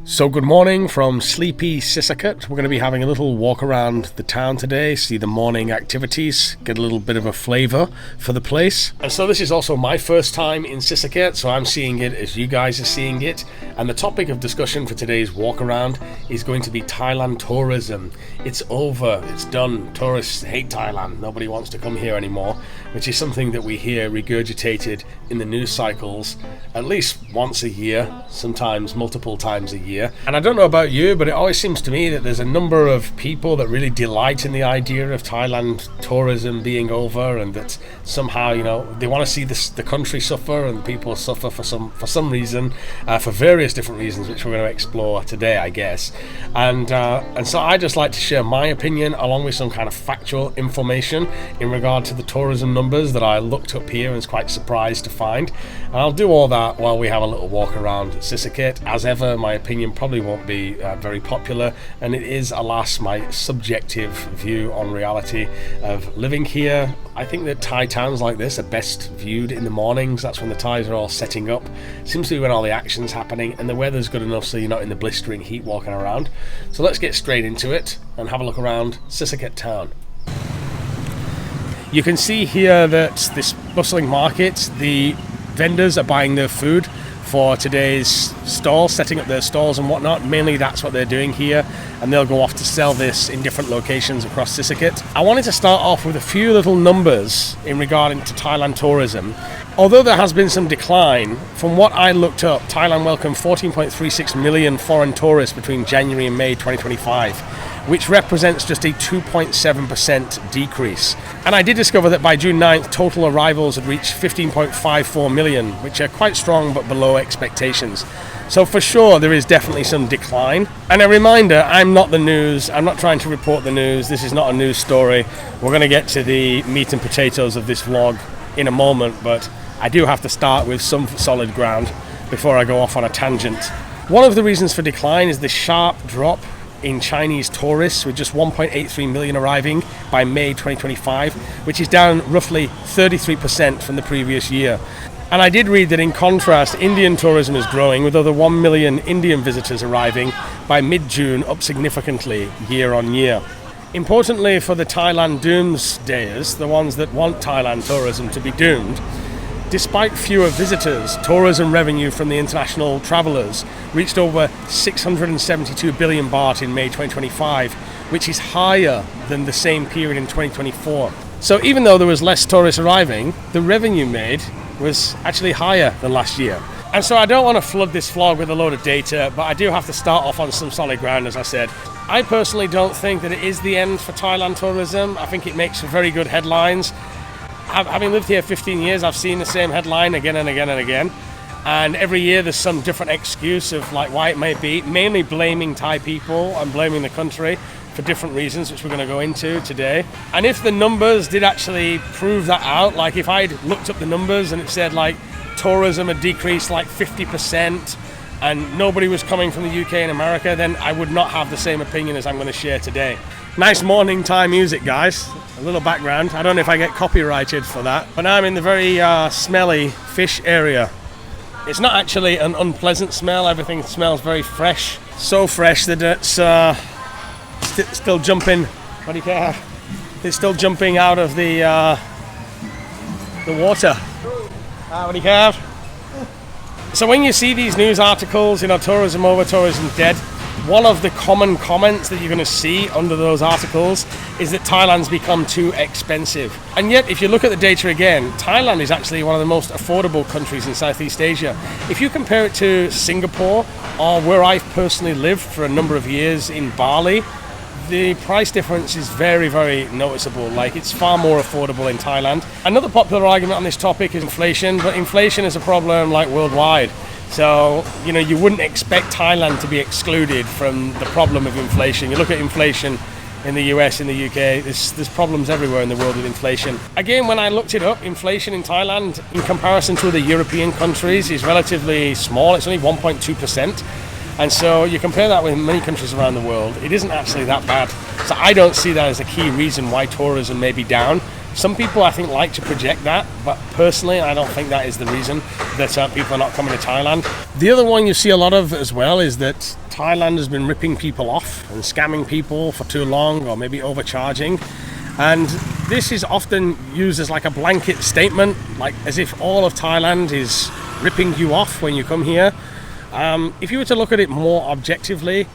So good morning from sleepy Sisaket. We're going to be having a little walk around the town today, see the morning activities, get a little bit of a flavour for the place. And so this is also my first time in Sisaket, so I'm seeing it as you guys are seeing it. And the topic of discussion for today's walk around is going to be Thailand tourism. It's over, it's done. Tourists hate Thailand, nobody wants to come here anymore, which is something that we hear regurgitated in the news cycles at least once a year, sometimes multiple times a year. And I don't know about you, but it always seems to me that there's a number of people that really delight in the idea of Thailand tourism being over, and that somehow, they want to see the country suffer and the people suffer for some reason, for various different reasons, which we're going to explore today, I guess. And so I just like to share my opinion along with some kind of factual information in regard to the tourism numbers that I looked up here and was quite surprised to find. And I'll do all that while we have a little walk around Sisaket. As ever, my opinion probably won't be very popular, and it is, alas, my subjective view on reality of living here. I think that Thai towns like this are best viewed in the mornings. That's when the Thais are all setting up. Seems to be when all the action's happening, and the weather's good enough so you're not in the blistering heat walking around. So let's get straight into it and have a look around Sisaket town. You can see here that this bustling market, the vendors are buying their food for today's stall, setting up their stalls and whatnot. Mainly that's what they're doing here, and they'll go off to sell this in different locations across Sisaket. I wanted to start off with a few little numbers in regarding to Thailand tourism. Although there has been some decline, from what I looked up, Thailand welcomed 14.36 million foreign tourists between January and May 2025, which represents just a 2.7% decrease. And I did discover that by June 9th, total arrivals had reached 15.54 million, which are quite strong but below expectations. So for sure, there is definitely some decline. And a reminder, I'm not the news. I'm not trying to report the news. This is not a news story. We're going to get to the meat and potatoes of this vlog in a moment, but I do have to start with some solid ground before I go off on a tangent. One of the reasons for decline is the sharp drop in Chinese tourists, with just 1.83 million arriving by May 2025, which is down roughly 33% from the previous year. And I did read that in contrast, Indian tourism is growing, with over 1 million Indian visitors arriving by mid-June, up significantly year on year. Importantly for the Thailand doomsdayers, the ones that want Thailand tourism to be doomed, despite fewer visitors, tourism revenue from the international travellers reached over 672 billion baht in May 2025, which is higher than the same period in 2024. So even though there was less tourists arriving, the revenue made was actually higher than last year. And so I don't want to flood this vlog with a load of data, but I do have to start off on some solid ground, as I said. I personally don't think that it is the end for Thailand tourism. I think it makes for very good headlines. Having lived here 15 years, I've seen the same headline again and again and again. And every year there's some different excuse of why it may be, mainly blaming Thai people and blaming the country for different reasons, which we're going to go into today. And if the numbers did actually prove that out, like if I'd looked up the numbers and it said tourism had decreased 50% and nobody was coming from the UK and America, then I would not have the same opinion as I'm going to share today. Nice morning Thai music, guys. A little background. I don't know if I get copyrighted for that, but now I'm in the very smelly fish area. It's not actually an unpleasant smell. Everything smells very fresh. So fresh that it's still jumping. What do you care? It's still jumping out of the water. What do you care? So when you see these news articles, tourism over, tourism dead, one of the common comments that you're going to see under those articles is that Thailand's become too expensive. And yet, if you look at the data again, Thailand is actually one of the most affordable countries in Southeast Asia. If you compare it to Singapore, or where I've personally lived for a number of years in Bali, the price difference is very, very noticeable. It's far more affordable in Thailand. Another popular argument on this topic is inflation, but inflation is a problem worldwide. So, you wouldn't expect Thailand to be excluded from the problem of inflation. You look at inflation in the US, in the UK, there's problems everywhere in the world with inflation. Again, when I looked it up, inflation in Thailand, in comparison to other European countries, is relatively small. It's only 1.2%. And so you compare that with many countries around the world, it isn't actually that bad. So I don't see that as a key reason why tourism may be down. Some people, I think, like to project that, but personally, I don't think that is the reason that people are not coming to Thailand. The other one you see a lot of as well is that Thailand has been ripping people off and scamming people for too long, or maybe overcharging. And this is often used as like a blanket statement, like as if all of Thailand is ripping you off when you come here. If you were to look at it more objectively,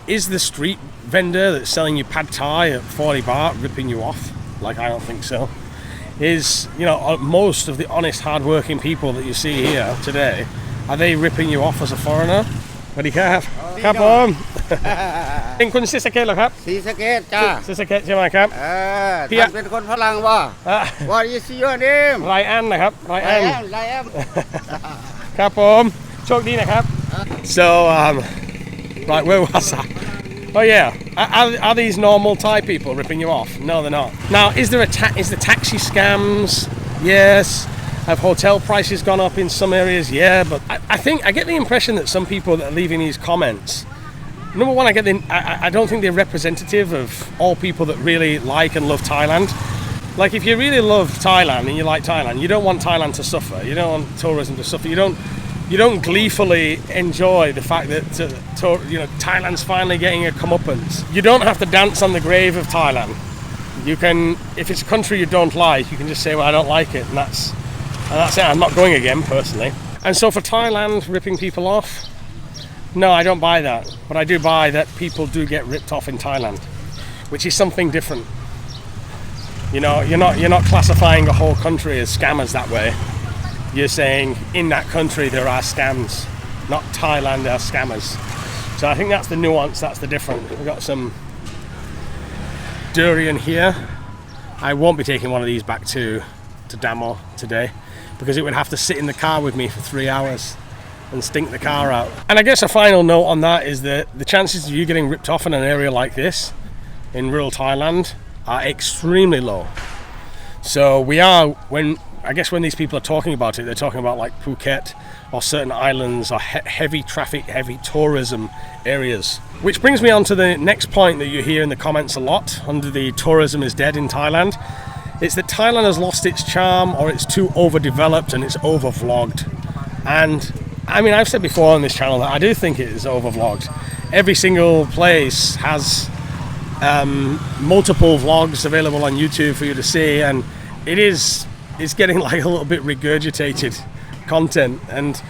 is the street vendor that's selling you pad thai at 40 baht ripping you off? Like, I don't think so. Is, you know, most of the honest, hard-working people that you see here today, are they ripping you off as a foreigner? สวัสดีครับครับผมเป็นคุณซิสเกตเหรอครับ Sisaket จ้า ซิสเกตใช่ไหมครับพี่ ท่านเป็นคนฝรั่งบ่ What is your name ไรอันนะครับไรอัน Liam ครับผมโชคดีนะครับ so right, where was I? Oh yeah, are these normal Thai people ripping you off? No, they're not. Now, is the taxi scams? Yes. Have hotel prices gone up in some areas? Yeah, but I think I get the impression that some people that are leaving these comments, number one, I don't think they're representative of all people that really like and love Thailand. Like, if you really love Thailand and you like Thailand, you don't want Thailand to suffer. You don't want tourism to suffer. You don't gleefully enjoy the fact that Thailand's finally getting a comeuppance. You don't have to dance on the grave of Thailand. You can, if it's a country you don't like, you can just say, well, I don't like it, and that's it. I'm not going again, personally. And so for Thailand ripping people off, no, I don't buy that. But I do buy that people do get ripped off in Thailand, which is something different. You know, you're not classifying a whole country as scammers that way. You're saying in that country there are scams, not Thailand are scammers. So I think that's the nuance, that's the difference. We've got some durian here. I won't be taking one of these back to Damo today, because it would have to sit in the car with me for 3 hours and stink the car out. And I guess a final note on that is that the chances of you getting ripped off in an area like this in rural Thailand are extremely low. So when these people are talking about it, they're talking about like Phuket or certain islands or heavy traffic, heavy tourism areas. Which brings me on to the next point that you hear in the comments a lot under the tourism is dead in Thailand. It's that Thailand has lost its charm, or it's too overdeveloped and it's over-vlogged. And I mean, I've said before on this channel that I do think it is over-vlogged. Every single place has multiple vlogs available on YouTube for you to see, and it's getting like a little bit regurgitated content, and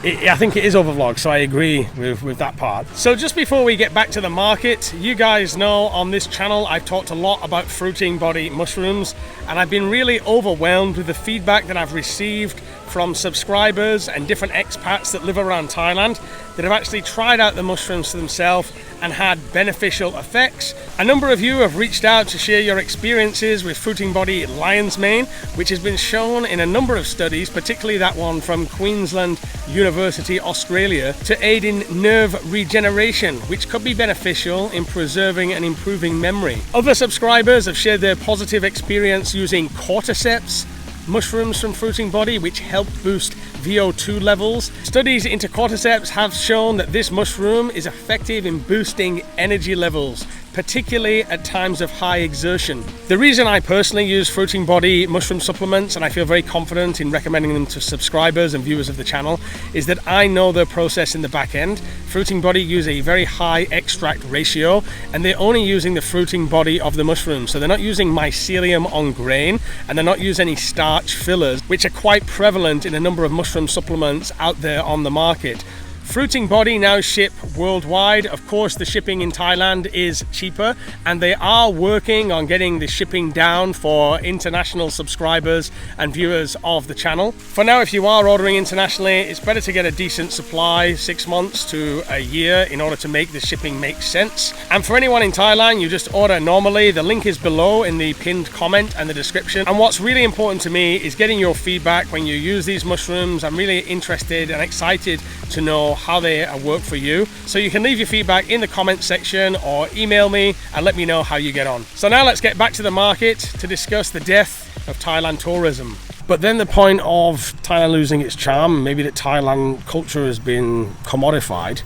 I think it is overvlogged, so I agree with that part. So just before we get back to the market, you guys know on this channel I've talked a lot about fruiting body mushrooms, and I've been really overwhelmed with the feedback that I've received from subscribers and different expats that live around Thailand that have actually tried out the mushrooms for themselves and had beneficial effects. A number of you have reached out to share your experiences with fruiting body lion's mane, which has been shown in a number of studies, particularly that one from Queensland University, Australia, to aid in nerve regeneration, which could be beneficial in preserving and improving memory. Other subscribers have shared their positive experience using cordyceps mushrooms from fruiting body, which help boost VO2 levels. Studies into cordyceps have shown that this mushroom is effective in boosting energy levels, particularly at times of high exertion. The reason I personally use fruiting body mushroom supplements, and I feel very confident in recommending them to subscribers and viewers of the channel, is that I know their process in the back end. Fruiting body use a very high extract ratio, and they're only using the fruiting body of the mushroom. So they're not using mycelium on grain, and they're not using any starch fillers, which are quite prevalent in a number of mushroom supplements out there on the market. Fruiting body now ship worldwide. Of course, the shipping in Thailand is cheaper, and they are working on getting the shipping down for international subscribers and viewers of the channel. For now, if you are ordering internationally, it's better to get a decent supply, 6 months to a year, in order to make the shipping make sense. And for anyone in Thailand, you just order normally. The link is below in the pinned comment and the description. And what's really important to me is getting your feedback when you use these mushrooms. I'm really interested and excited to know how they work for you. So you can leave your feedback in the comment section or email me and let me know how you get on. So now let's get back to the market to discuss the death of Thailand tourism. But then the point of Thailand losing its charm, maybe that Thailand culture has been commodified.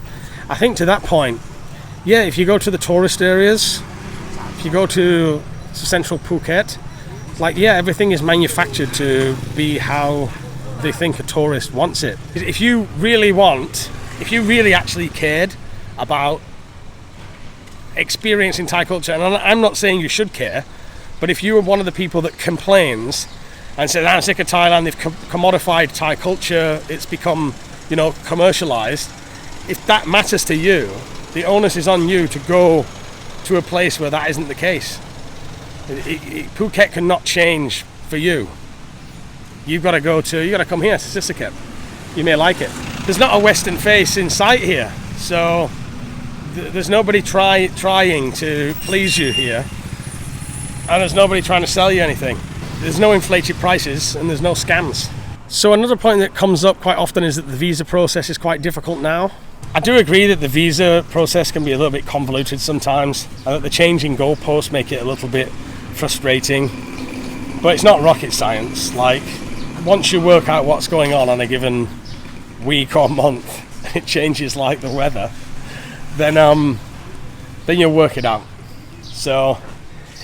I think to that point, yeah, if you go to the tourist areas, if you go to central Phuket, Like, yeah, everything is manufactured to be how they think a tourist wants it. If you really actually cared about experiencing Thai culture, and I'm not saying you should care, but if you were one of the people that complains and says, I'm sick of Thailand, they've commodified Thai culture, it's become, commercialized, if that matters to you, the onus is on you to go to a place where that isn't the case. Phuket cannot change for you. You got to come here to Sisaket. You may like it. There's not a Western face in sight here, so there's nobody trying to please you here, and there's nobody trying to sell you anything. There's no inflated prices and there's no scams. So another point that comes up quite often is that the visa process is quite difficult now. I do agree that the visa process can be a little bit convoluted sometimes, and that the changing goalposts make it a little bit frustrating, but it's not rocket science. Like, once you work out what's going on a given week or month, it changes like the weather, then you'll work it out. So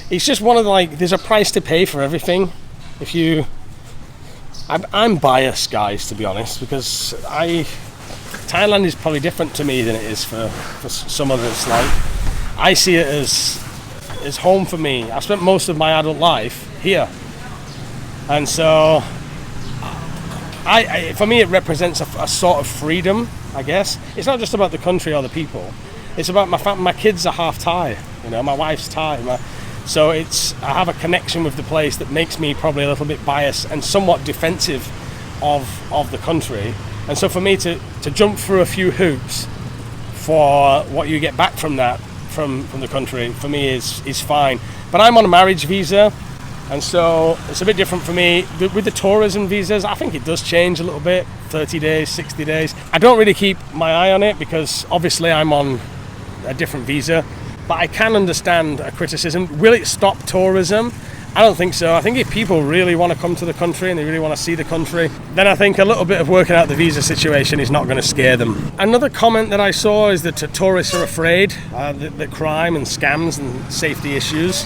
it's just one of the, there's a price to pay for everything. I'm biased, guys, to be honest, because Thailand is probably different to me than it is for some others. Like, I see it as home for me. I've spent most of my adult life here, and so for me it represents a sort of freedom, I guess. It's not just about the country or the people. It's about my kids are half Thai. My wife's Thai. So I have a connection with the place that makes me probably a little bit biased and somewhat defensive of the country. And so for me to jump through a few hoops for what you get back from that, from the country, for me is fine. But I'm on a marriage visa, and so it's a bit different for me. With the tourism visas, I think it does change a little bit, 30 days, 60 days. I don't really keep my eye on it because obviously I'm on a different visa, but I can understand a criticism. Will it stop tourism? I don't think so. I think if people really want to come to the country and they really want to see the country, then I think a little bit of working out the visa situation is not going to scare them. Another comment that I saw is that tourists are afraid that crime and scams and safety issues,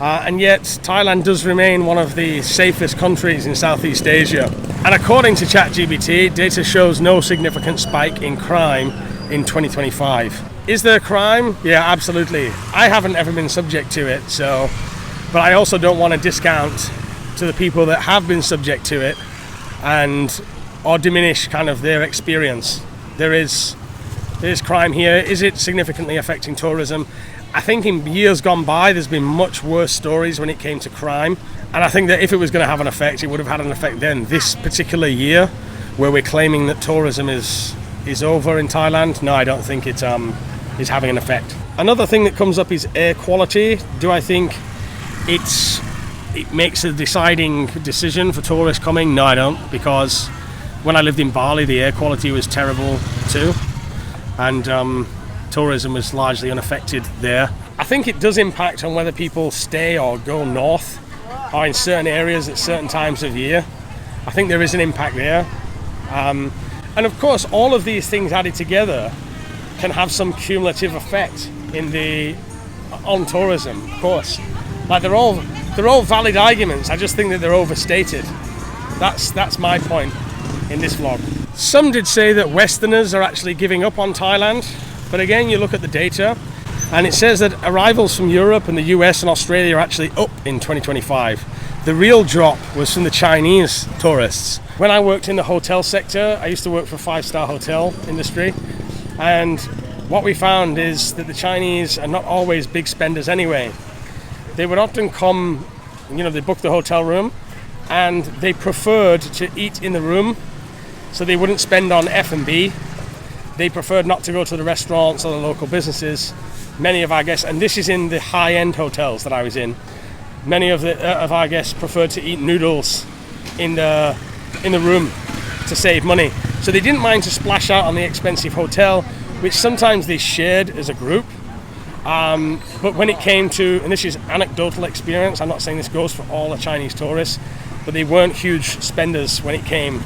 and yet Thailand does remain one of the safest countries in Southeast Asia. And according to ChatGPT, data shows no significant spike in crime in 2025. Is there crime? Yeah, absolutely. I haven't ever been subject to it, but I also don't want to discount to the people that have been subject to it or diminish kind of their experience. There is crime here. Is it significantly affecting tourism? I think in years gone by, there's been much worse stories when it came to crime. And I think that if it was going to have an effect, it would have had an effect then. This particular year, where we're claiming that tourism is over in Thailand, no, I don't think it is having an effect. Another thing that comes up is air quality. Do I think it makes a deciding decision for tourists coming? No, I don't, because when I lived in Bali, the air quality was terrible too, and tourism was largely unaffected there. I think it does impact on whether people stay or go north or in certain areas at certain times of year. I think there is an impact there, and of course all of these things added together can have some cumulative effect on tourism, of course. Like, they're all valid arguments. I just think that they're overstated. That's my point in this vlog. Some did say that Westerners are actually giving up on Thailand, but again, you look at the data and it says that arrivals from Europe and the US and Australia are actually up in 2025. The real drop was from the Chinese tourists. When I worked in the hotel sector, I used to work for a 5-star hotel industry, and what we found is that the Chinese are not always big spenders anyway. They would often come, they book the hotel room, and they preferred to eat in the room, so they wouldn't spend on F&B. They preferred not to go to the restaurants or the local businesses. Many of our guests, and this is in the high-end hotels that I was in, many of our guests preferred to eat noodles in the room to save money. So they didn't mind to splash out on the expensive hotel, which sometimes they shared as a group. But when it came to, and this is anecdotal experience, I'm not saying this goes for all the Chinese tourists, but they weren't huge spenders when it came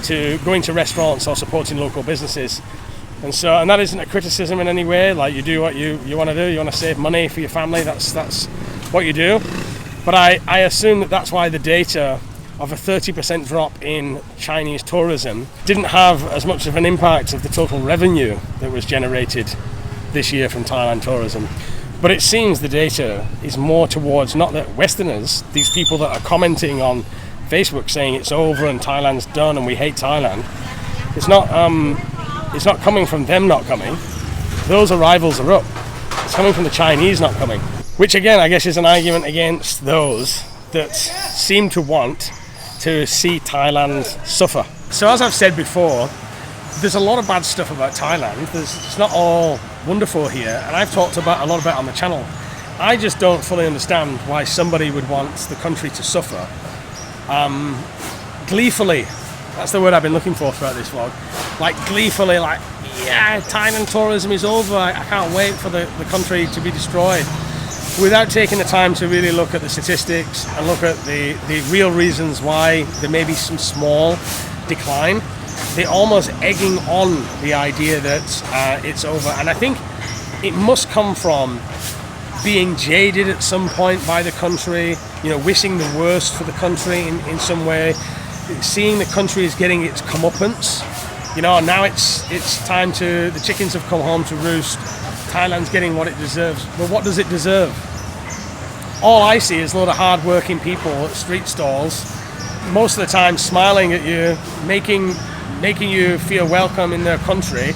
to going to restaurants or supporting local businesses. And that isn't a criticism in any way. Like, you do what you want to do. You want to save money for your family. That's what you do. But I assume that that's why the data of a 30% drop in Chinese tourism didn't have as much of an impact of the total revenue that was generated this year from Thailand tourism. But it seems the data is more towards not that Westerners, these people that are commenting on Facebook saying it's over and Thailand's done and we hate Thailand. It's not coming from them not coming. Those arrivals are up. It's coming from the Chinese not coming. Which again, I guess is an argument against those that seem to want to see Thailand suffer. So as I've said before, there's a lot of bad stuff about Thailand. It's not all wonderful here, and I've talked about a lot about it on the channel. I just don't fully understand why somebody would want the country to suffer. Gleefully, that's the word I've been looking for throughout this vlog. Like gleefully, like, yeah, Thailand tourism is over. I can't wait for the country to be destroyed. Without taking the time to really look at the statistics and look at the real reasons why there may be some small decline. They're almost egging on the idea that it's over. And I think it must come from being jaded at some point by the country, you know, wishing the worst for the country in some way, seeing the country is getting its comeuppance. You know, now it's time to, the chickens have come home to roost. Thailand's getting what it deserves. But what does it deserve? All I see is a lot of hard-working people at street stalls, most of the time smiling at you, making you feel welcome in their country.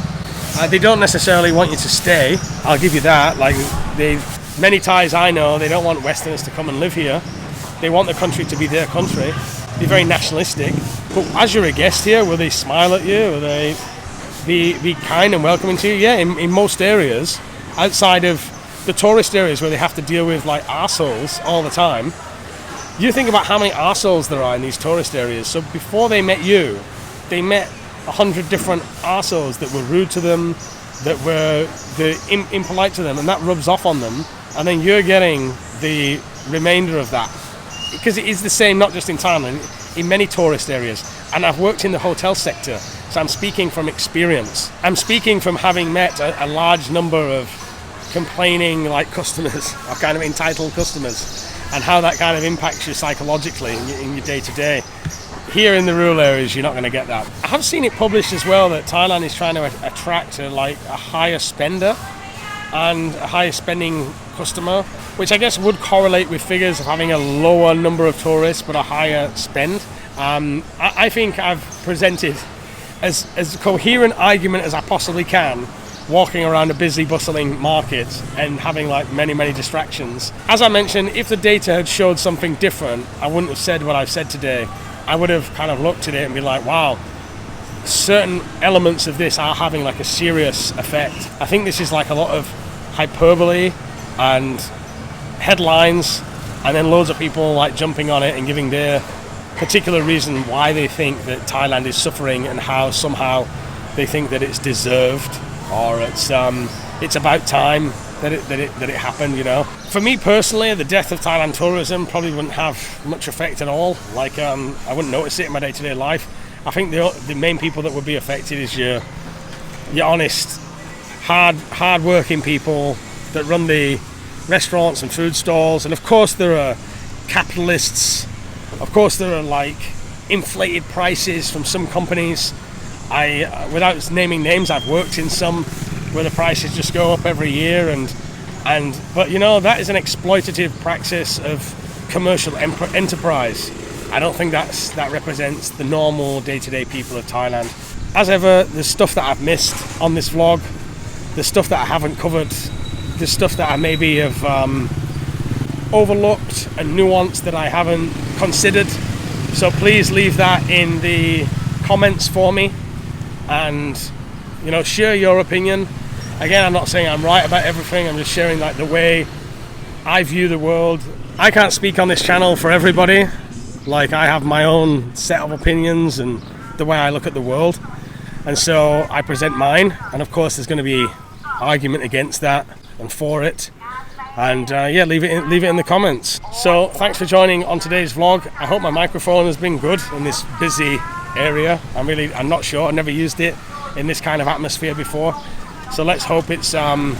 They don't necessarily want you to stay, I'll give you that. Like, many Thais I know, they don't want Westerners to come and live here. They want the country to be their country. They're very nationalistic. But as you're a guest here, will they smile at you? Will they be kind and welcoming to you? Yeah, in most areas, outside of the tourist areas where they have to deal with like arseholes all the time. You think about how many arseholes there are in these tourist areas. So before they met you, they met 100 different arseholes that were rude to them, that were impolite to them, and that rubs off on them. And then you're getting the remainder of that. Because it is the same, not just in Thailand, in many tourist areas. And I've worked in the hotel sector, so I'm speaking from experience. I'm speaking from having met a large number of complaining like customers, or kind of entitled customers, and how that kind of impacts you psychologically in your day-to-day. Here in the rural areas, you're not going to get that. I have seen it published as well that Thailand is trying to attract a higher spender and a higher spending customer, which I guess would correlate with figures of having a lower number of tourists but a higher spend. I think I've presented as coherent argument as I possibly can, walking around a busy, bustling market and having like many distractions. As I mentioned, if the data had showed something different, I wouldn't have said what I've said today. I would have kind of looked at it and be like, wow, certain elements of this are having like a serious effect. I think this is like a lot of hyperbole and headlines, and then loads of people like jumping on it and giving their particular reason why they think that Thailand is suffering and how somehow they think that it's deserved, or it's about time that it happened, you know. For me personally, the death of Thailand tourism probably wouldn't have much effect at all. Like, I wouldn't notice it in my day-to-day life. I think the main people that would be affected is your honest, hard-working people that run the restaurants and food stalls. And of course there are capitalists. Of course there are like inflated prices from some companies. Without naming names, I've worked in some where the prices just go up every year, but you know, that is an exploitative practice of commercial enterprise. I don't think that represents the normal day-to-day people of Thailand. As ever, there's stuff that I've missed on this vlog, there's stuff that I haven't covered, there's stuff that I maybe have overlooked and nuanced that I haven't considered. So please leave that in the comments for me, and you know, share your opinion. Again, I'm not saying I'm right about everything, I'm just sharing like the way I view the world. I can't speak on this channel for everybody. Like, I have my own set of opinions and the way I look at the world, and so I present mine, and of course there's going to be argument against that and for it, and yeah, leave it in the comments. So thanks for joining on today's vlog. I hope my microphone has been good in this busy area. I'm not sure, I've never used it in this kind of atmosphere before, so let's hope it's done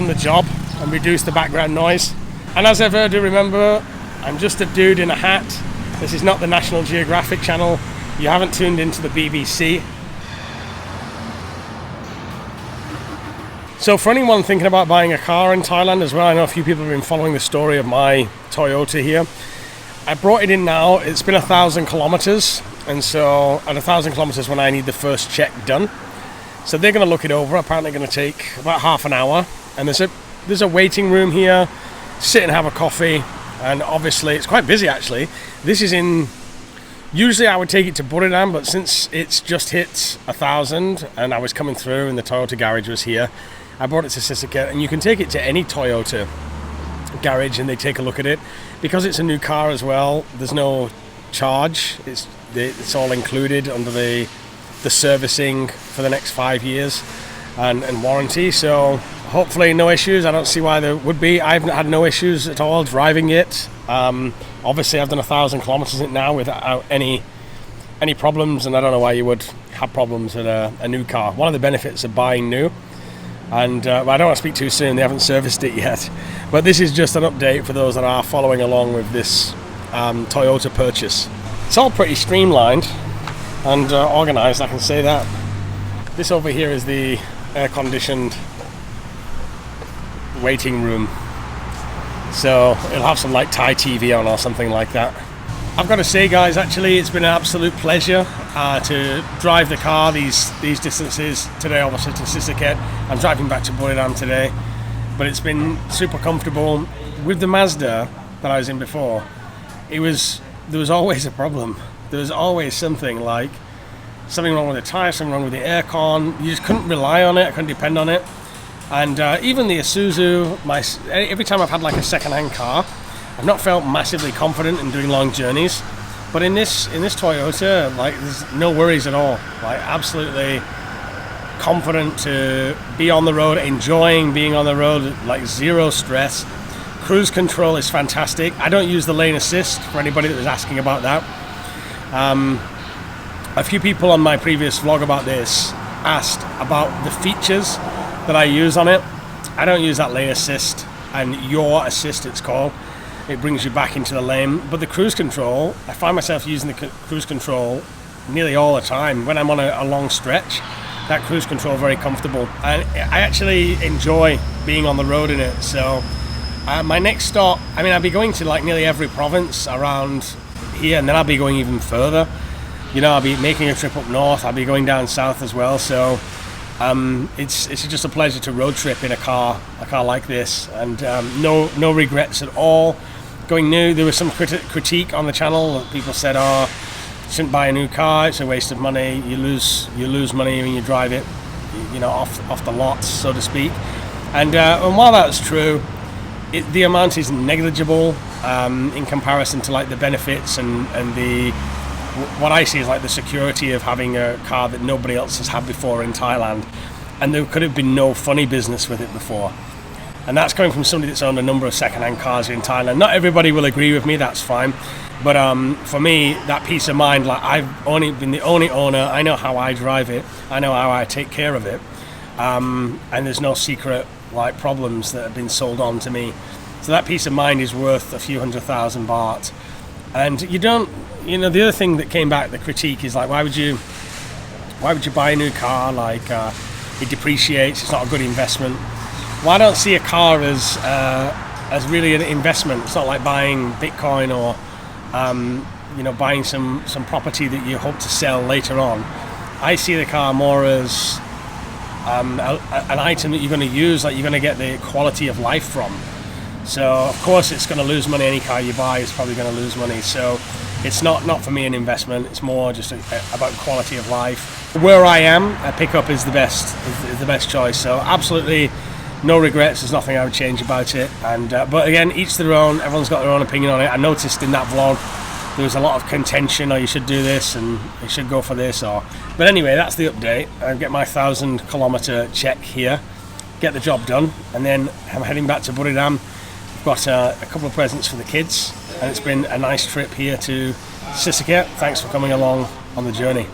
the job and reduced the background noise. And as ever, do remember, I'm just a dude in a hat. This is not the National Geographic channel. You haven't tuned into the BBC. So for anyone thinking about buying a car in Thailand as well, I know a few people have been following the story of my Toyota here. I brought it in now. It's been 1,000 kilometers, and so at 1,000 kilometers when I need the first check done. So they're going to look it over. Apparently going to take about half an hour, and there's a waiting room here. Sit and have a coffee, and obviously it's quite busy actually. This is in, usually I would take it to Buriram, but since it's just hit 1,000 and I was coming through and the Toyota garage was here, I brought it to Sisaket, and you can take it to any Toyota garage and they take a look at it. Because it's a new car as well, there's no charge. It's all included under the servicing for the next 5 years and warranty. So hopefully no issues. I don't see why there would be. I've had no issues at all driving it. Obviously I've done 1,000 kilometers in it now without any problems, and I don't know why you would have problems with a new car. One of the benefits of buying new, and I don't want to speak too soon, they haven't serviced it yet, but this is just an update for those that are following along with this Toyota purchase. It's all pretty streamlined and organized, I can say that. This over here is the air-conditioned waiting room, so it'll have some like Thai TV on or something like that. I've got to say, guys, actually it's been an absolute pleasure to drive the car these distances today, obviously to Sisaket. I'm driving back to Buriram today, but it's been super comfortable. With the Mazda that I was in before, there was always a problem. There was always something wrong with the tyre, something wrong with the aircon. You just couldn't rely on it, I couldn't depend on it. And even the Isuzu, every time I've had like a second-hand car, I've not felt massively confident in doing long journeys. But in this Toyota, like, there's no worries at all. Like, absolutely confident to be on the road, enjoying being on the road, like zero stress. Cruise control is fantastic. I don't use the lane assist, for anybody that was asking about that. A few people on my previous vlog about this asked about the features that I use on it. I don't use that lane assist, and your assist it's called. It brings you back into the lane. But the cruise control, I find myself using the cruise control nearly all the time. When I'm on a long stretch, that cruise control very comfortable. And I actually enjoy being on the road in it. So my next stop, I'll be going to like nearly every province around here, and then I'll be going even further. I'll be making a trip up north, I'll be going down south as well. So it's just a pleasure to road trip in a car like this, and no regrets at all. Going new, there was some critique on the channel. People said, "Oh, you shouldn't buy a new car. It's a waste of money. You lose money when you drive it, off the lots, so to speak." And while that's true, the amount is negligible in comparison to like the benefits and what I see is like the security of having a car that nobody else has had before in Thailand, and there could have been no funny business with it before. And that's coming from somebody that's owned a number of second-hand cars in Thailand. Not everybody will agree with me, that's fine. But for me, that peace of mind, like, I've only been the only owner, I know how I drive it, I know how I take care of it, and there's no secret like problems that have been sold on to me. So that peace of mind is worth a few 100,000 baht. And the other thing that came back, the critique, is like, why would you buy a new car? Like, it depreciates, it's not a good investment. Well, I don't see a car as really an investment. It's not like buying Bitcoin or buying some property that you hope to sell later on. I see the car more as an item that you're going to use, like you're going to get the quality of life from. So of course it's going to lose money. Any car you buy is probably going to lose money. So it's not for me an investment. It's more just about quality of life. Where I am, a pickup is the best choice. So absolutely no regrets. There's nothing I would change about it. And but again, each their own. Everyone's got their own opinion on it. I noticed in that vlog there was a lot of contention. You should do this and you should go for this. But anyway, that's the update. I get my 1,000 kilometer check here, get the job done, and then I'm heading back to Buriram. I've got a couple of presents for the kids, and it's been a nice trip here to Sisaket. Thanks for coming along on the journey.